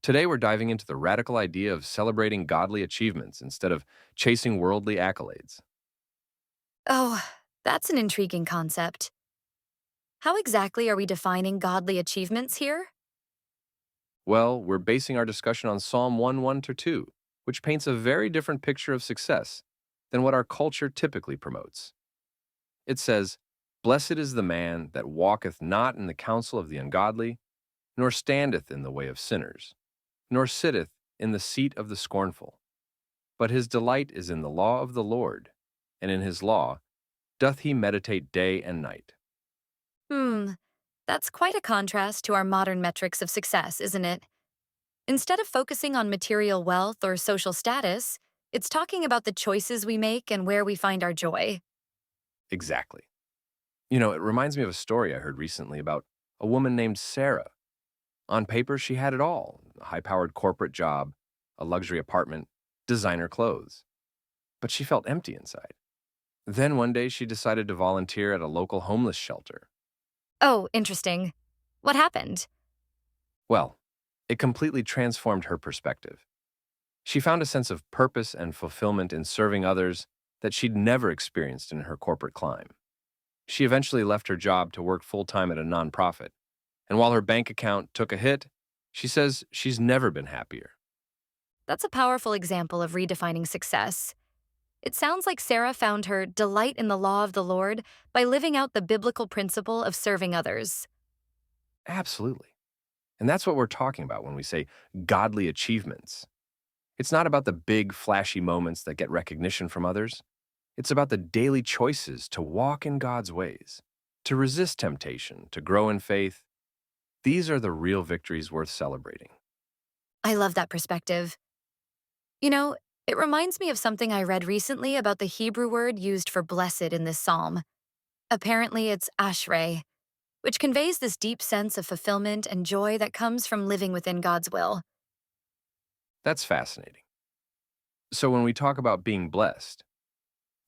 Today, we're diving into the radical idea of celebrating godly achievements instead of chasing worldly accolades. Oh, that's an intriguing concept. How exactly are we defining godly achievements here? Well, we're basing our discussion on Psalm 1 to 2, which paints a very different picture of success than what our culture typically promotes. It says, "Blessed is the man that walketh not in the counsel of the ungodly, nor standeth in the way of sinners, nor sitteth in the seat of the scornful. But his delight is in the law of the Lord, and in his law doth he meditate day and night." Hmm, that's quite a contrast to our modern metrics of success, isn't it? Instead of focusing on material wealth or social status, it's talking about the choices we make and where we find our joy. Exactly. It reminds me of a story I heard recently about a woman named Sarah. On paper, she had it all: a high powered corporate job, a luxury apartment, designer clothes. But she felt empty inside. Then one day, she decided to volunteer at a local homeless shelter. Oh, interesting. What happened? Well, it completely transformed her perspective. She found a sense of purpose and fulfillment in serving others that she'd never experienced in her corporate climb. She eventually left her job to work full time at a nonprofit. And while her bank account took a hit, she says she's never been happier. That's a powerful example of redefining success. It sounds like Sarah found her delight in the law of the Lord by living out the biblical principle of serving others. Absolutely. And that's what we're talking about when we say godly achievements. It's not about the big, flashy moments that get recognition from others. It's about the daily choices to walk in God's ways, to resist temptation, to grow in faith. These are the real victories worth celebrating. I love that perspective. You know, it reminds me of something I read recently about the Hebrew word used for blessed in this psalm. Apparently, it's ashrei, which conveys this deep sense of fulfillment and joy that comes from living within God's will. That's fascinating. So when we talk about being blessed,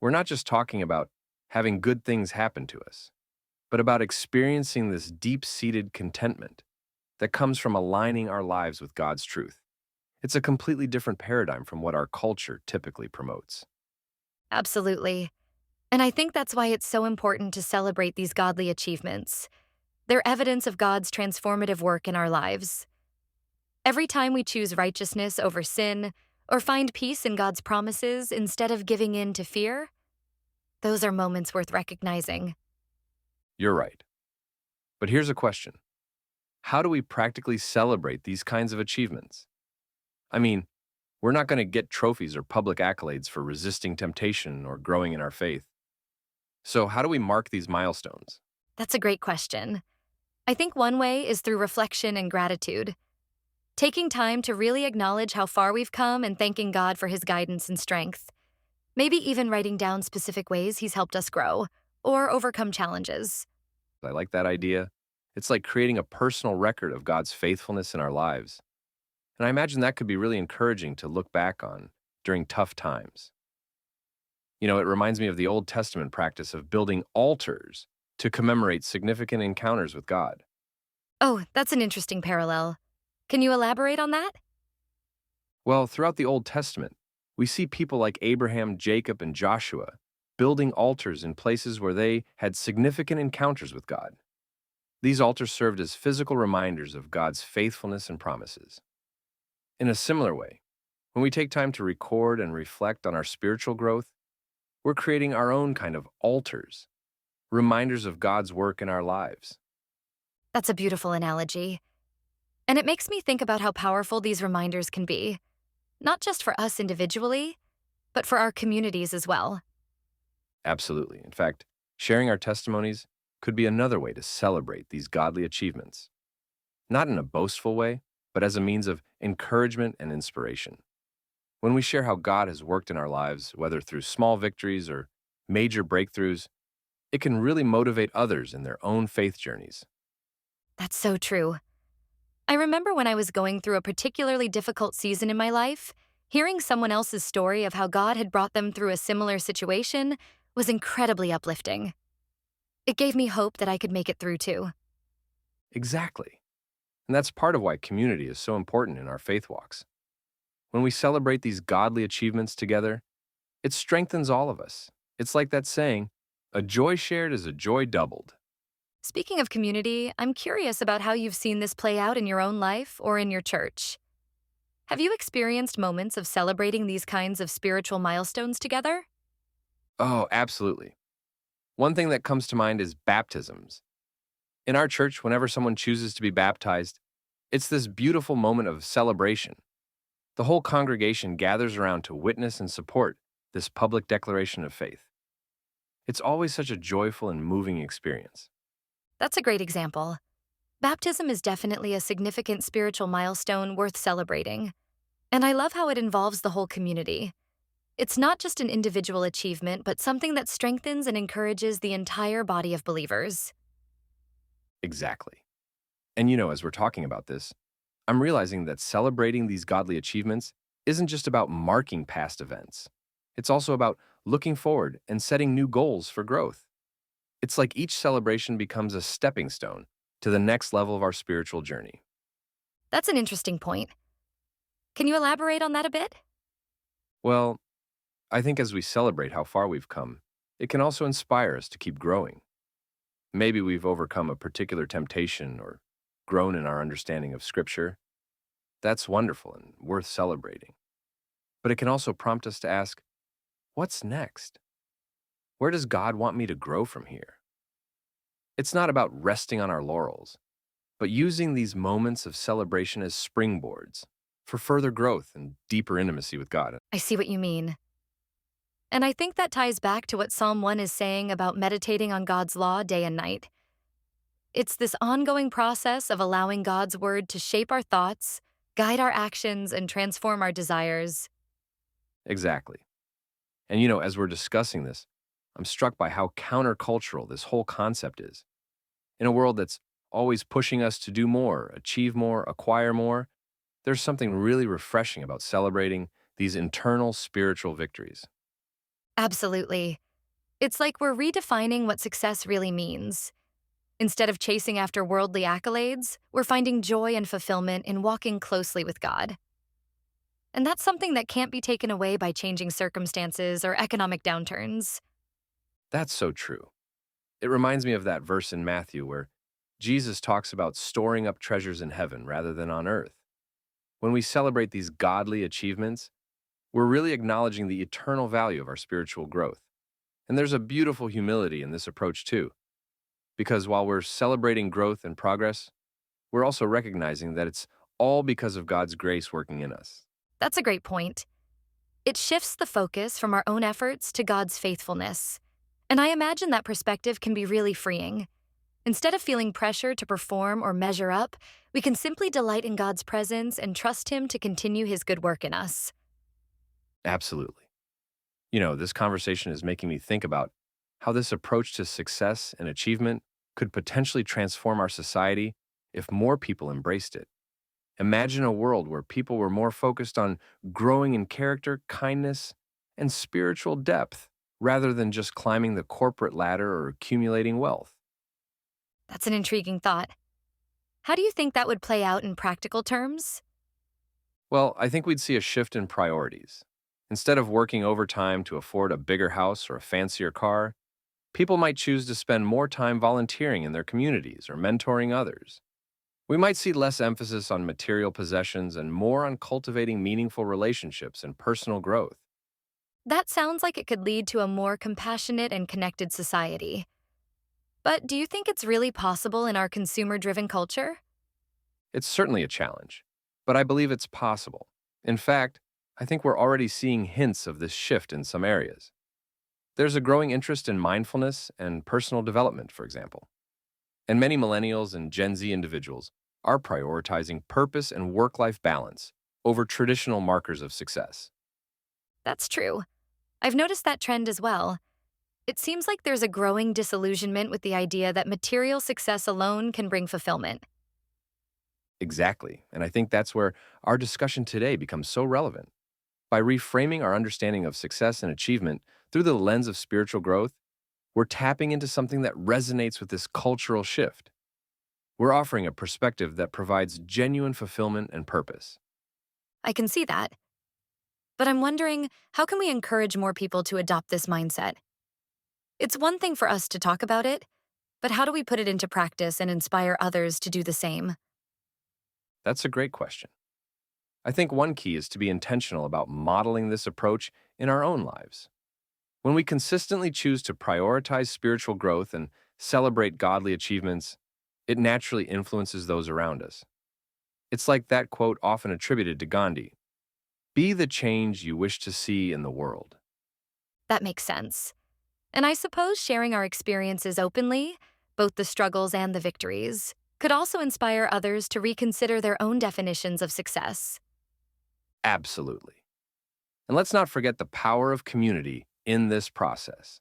we're not just talking about having good things happen to us, but about experiencing this deep seated contentment that comes from aligning our lives with God's truth. It's a completely different paradigm from what our culture typically promotes. Absolutely. And I think that's why it's so important to celebrate these godly achievements. They're evidence of God's transformative work in our lives. Every time we choose righteousness over sin, or find peace in God's promises instead of giving in to fear, those are moments worth recognizing. You're right. But here's a question: how do we practically celebrate these kinds of achievements? I mean, we're not going to get trophies or public accolades for resisting temptation or growing in our faith. So, how do we mark these milestones? That's a great question. I think one way is through reflection and gratitude. Taking time to really acknowledge how far we've come and thanking God for his guidance and strength. Maybe even writing down specific ways he's helped us grow or overcome challenges. I like that idea. It's like creating a personal record of God's faithfulness in our lives. And I imagine that could be really encouraging to look back on during tough times. It reminds me of the Old Testament practice of building altars to commemorate significant encounters with God. Oh, that's an interesting parallel. Can you elaborate on that? Well, throughout the Old Testament, we see people like Abraham, Jacob, and Joshua building altars in places where they had significant encounters with God. These altars served as physical reminders of God's faithfulness and promises. In a similar way, when we take time to record and reflect on our spiritual growth, we're creating our own kind of altars, reminders of God's work in our lives. That's a beautiful analogy. And it makes me think about how powerful these reminders can be, not just for us individually, but for our communities as well. Absolutely. In fact, sharing our testimonies could be another way to celebrate these godly achievements, not in a boastful way, but as a means of encouragement and inspiration. When we share how God has worked in our lives, whether through small victories or major breakthroughs, it can really motivate others in their own faith journeys. That's so true. I remember when I was going through a particularly difficult season in my life, hearing someone else's story of how God had brought them through a similar situation was incredibly uplifting. It gave me hope that I could make it through too. Exactly. And that's part of why community is so important in our faith walks. When we celebrate these godly achievements together, it strengthens all of us. It's like that saying, a joy shared is a joy doubled. Speaking of community, I'm curious about how you've seen this play out in your own life or in your church. Have you experienced moments of celebrating these kinds of spiritual milestones together? Oh, absolutely. One thing that comes to mind is baptisms. In our church, whenever someone chooses to be baptized, it's this beautiful moment of celebration. The whole congregation gathers around to witness and support this public declaration of faith. It's always such a joyful and moving experience. That's a great example. Baptism is definitely a significant spiritual milestone worth celebrating. And I love how it involves the whole community. It's not just an individual achievement, but something that strengthens and encourages the entire body of believers. Exactly. And as we're talking about this, I'm realizing that celebrating these godly achievements isn't just about marking past events. It's also about looking forward and setting new goals for growth. It's like each celebration becomes a stepping stone to the next level of our spiritual journey. That's an interesting point. Can you elaborate on that a bit? Well, I think as we celebrate how far we've come, it can also inspire us to keep growing. Maybe we've overcome a particular temptation or grown in our understanding of Scripture. That's wonderful and worth celebrating. But it can also prompt us to ask, what's next? Where does God want me to grow from here? It's not about resting on our laurels, but using these moments of celebration as springboards for further growth and deeper intimacy with God. I see what you mean. And I think that ties back to what Psalm 1 is saying about meditating on God's law day and night. It's this ongoing process of allowing God's word to shape our thoughts, guide our actions, and transform our desires. Exactly. And as we're discussing this, I'm struck by how countercultural this whole concept is. In a world that's always pushing us to do more, achieve more, acquire more, there's something really refreshing about celebrating these internal spiritual victories. Absolutely. It's like we're redefining what success really means. Instead of chasing after worldly accolades, we're finding joy and fulfillment in walking closely with God. And that's something that can't be taken away by changing circumstances or economic downturns. That's so true. It reminds me of that verse in Matthew where Jesus talks about storing up treasures in heaven rather than on earth. When we celebrate these godly achievements, we're really acknowledging the eternal value of our spiritual growth. And there's a beautiful humility in this approach too, because while we're celebrating growth and progress, we're also recognizing that it's all because of God's grace working in us. That's a great point. It shifts the focus from our own efforts to God's faithfulness. And I imagine that perspective can be really freeing. Instead of feeling pressure to perform or measure up, we can simply delight in God's presence and trust Him to continue His good work in us. Absolutely. This conversation is making me think about how this approach to success and achievement could potentially transform our society if more people embraced it. Imagine a world where people were more focused on growing in character, kindness, and spiritual depth rather than just climbing the corporate ladder or accumulating wealth. That's an intriguing thought. How do you think that would play out in practical terms? Well, I think we'd see a shift in priorities. Instead of working overtime to afford a bigger house or a fancier car, people might choose to spend more time volunteering in their communities or mentoring others. We might see less emphasis on material possessions and more on cultivating meaningful relationships and personal growth. That sounds like it could lead to a more compassionate and connected society. But do you think it's really possible in our consumer-driven culture? It's certainly a challenge, but I believe it's possible. In fact, I think we're already seeing hints of this shift in some areas. There's a growing interest in mindfulness and personal development, for example. And many millennials and Gen Z individuals are prioritizing purpose and work-life balance over traditional markers of success. That's true. I've noticed that trend as well. It seems like there's a growing disillusionment with the idea that material success alone can bring fulfillment. Exactly, and I think that's where our discussion today becomes so relevant. By reframing our understanding of success and achievement through the lens of spiritual growth, we're tapping into something that resonates with this cultural shift. We're offering a perspective that provides genuine fulfillment and purpose. I can see that. But I'm wondering, how can we encourage more people to adopt this mindset? It's one thing for us to talk about it, but how do we put it into practice and inspire others to do the same? That's a great question. I think one key is to be intentional about modeling this approach in our own lives. When we consistently choose to prioritize spiritual growth and celebrate godly achievements, it naturally influences those around us. It's like that quote often attributed to Gandhi: be the change you wish to see in the world. That makes sense. And I suppose sharing our experiences openly, both the struggles and the victories, could also inspire others to reconsider their own definitions of success. Absolutely. And let's not forget the power of community in this process.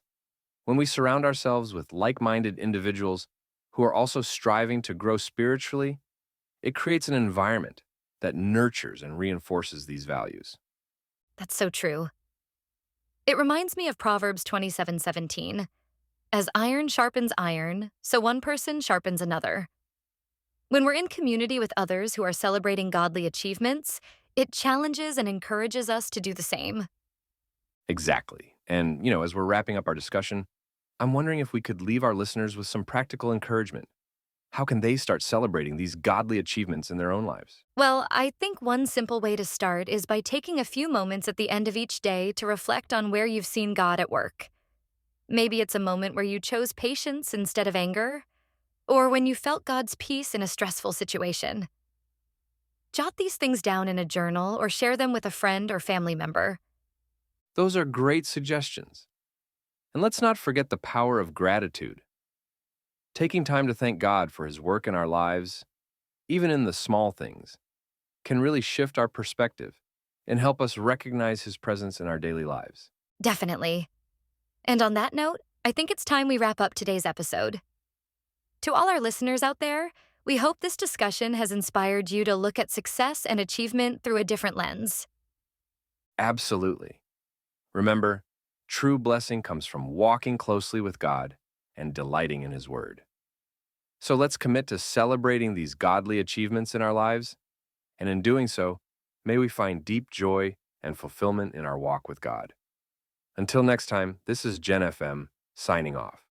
When we surround ourselves with like minded individuals who are also striving to grow spiritually, it creates an environment that nurtures and reinforces these values. That's so true. It reminds me of Proverbs 27:17. As iron sharpens iron, so one person sharpens another. When we're in community with others who are celebrating godly achievements, it challenges and encourages us to do the same. Exactly. And, as we're wrapping up our discussion, I'm wondering if we could leave our listeners with some practical encouragement. How can they start celebrating these godly achievements in their own lives? Well, I think one simple way to start is by taking a few moments at the end of each day to reflect on where you've seen God at work. Maybe it's a moment where you chose patience instead of anger, or when you felt God's peace in a stressful situation. Jot these things down in a journal or share them with a friend or family member. Those are great suggestions. And let's not forget the power of gratitude. Taking time to thank God for His work in our lives, even in the small things, can really shift our perspective and help us recognize His presence in our daily lives. Definitely. And on that note, I think it's time we wrap up today's episode. To all our listeners out there, we hope this discussion has inspired you to look at success and achievement through a different lens. Absolutely. Remember, true blessing comes from walking closely with God and delighting in His Word. So let's commit to celebrating these godly achievements in our lives, and in doing so, may we find deep joy and fulfillment in our walk with God. Until next time, this is Gen FM signing off.